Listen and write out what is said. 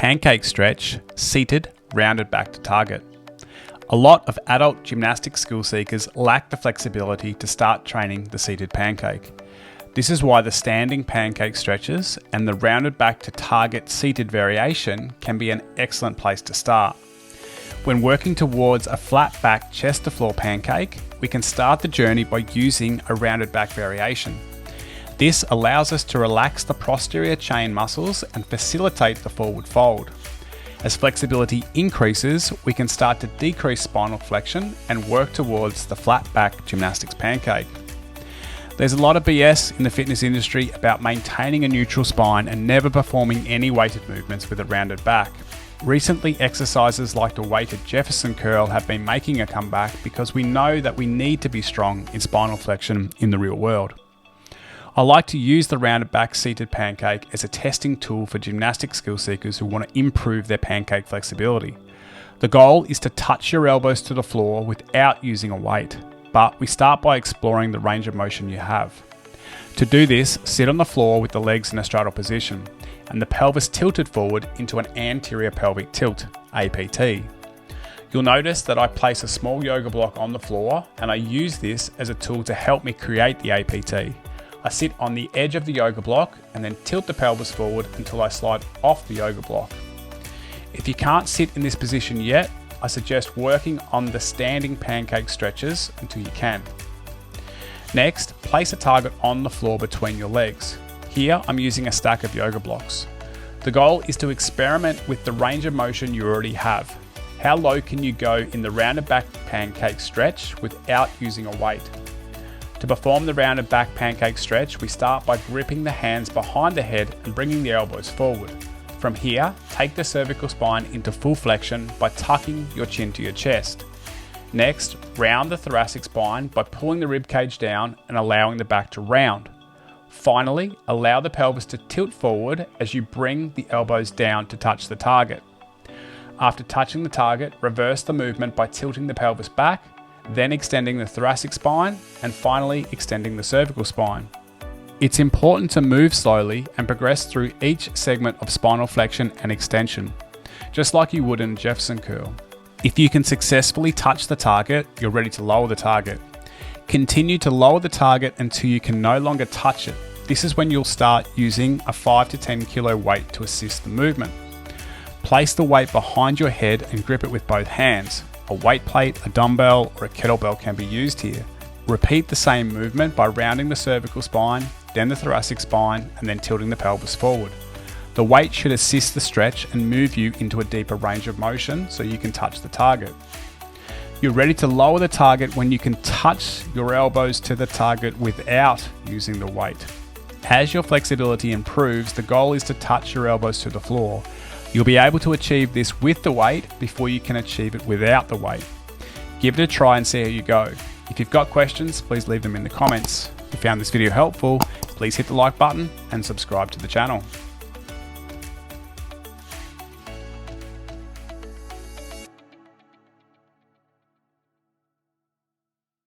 pancake stretch, seated, rounded back to target. A lot of adult gymnastic skill seekers lack the flexibility to start training the seated pancake. This is why the standing pancake stretches and the rounded back to target seated variation can be an excellent place to start. When working towards a flat back chest to floor pancake, we can start the journey by using a rounded back variation. This allows us to relax the posterior chain muscles and facilitate the forward fold. As flexibility increases, we can start to decrease spinal flexion and work towards the flat back gymnastics pancake. There's a lot of BS in the fitness industry about maintaining a neutral spine and never performing any weighted movements with a rounded back. Recently, exercises like the weighted Jefferson curl have been making a comeback because we know that we need to be strong in spinal flexion in the real world. I like to use the rounded back seated pancake as a testing tool for gymnastic skill seekers who want to improve their pancake flexibility. The goal is to touch your elbows to the floor without using a weight, but we start by exploring the range of motion you have. To do this, sit on the floor with the legs in a straddle position and the pelvis tilted forward into an anterior pelvic tilt, APT. You'll notice that I place a small yoga block on the floor and I use this as a tool to help me create the APT. I sit on the edge of the yoga block and then tilt the pelvis forward until I slide off the yoga block. If you can't sit in this position yet, I suggest working on the standing pancake stretches until you can. Next, place a target on the floor between your legs. Here, I'm using a stack of yoga blocks. The goal is to experiment with the range of motion you already have. How low can you go in the rounded back pancake stretch without using a weight? To perform the rounded back pancake stretch, we start by gripping the hands behind the head and bringing the elbows forward. From here, take the cervical spine into full flexion by tucking your chin to your chest. Next, round the thoracic spine by pulling the rib cage down and allowing the back to round. Finally, allow the pelvis to tilt forward as you bring the elbows down to touch the target. After touching the target, reverse the movement by tilting the pelvis back, then extending the thoracic spine, and finally extending the cervical spine. It's important to move slowly and progress through each segment of spinal flexion and extension, just like you would in a Jefferson curl. If you can successfully touch the target, you're ready to lower the target. Continue to lower the target until you can no longer touch it. This is when you'll start using a 5 to 10 kilo weight to assist the movement. Place the weight behind your head and grip it with both hands. A weight plate, a dumbbell, or a kettlebell can be used here. Repeat the same movement by rounding the cervical spine, then the thoracic spine, and then tilting the pelvis forward. The weight should assist the stretch and move you into a deeper range of motion so you can touch the target. You're ready to lower the target when you can touch your elbows to the target without using the weight. As your flexibility improves, the goal is to touch your elbows to the floor. You'll be able to achieve this with the weight before you can achieve it without the weight. Give it a try and see how you go. If you've got questions, please leave them in the comments. If you found this video helpful, please hit the like button and subscribe to the channel.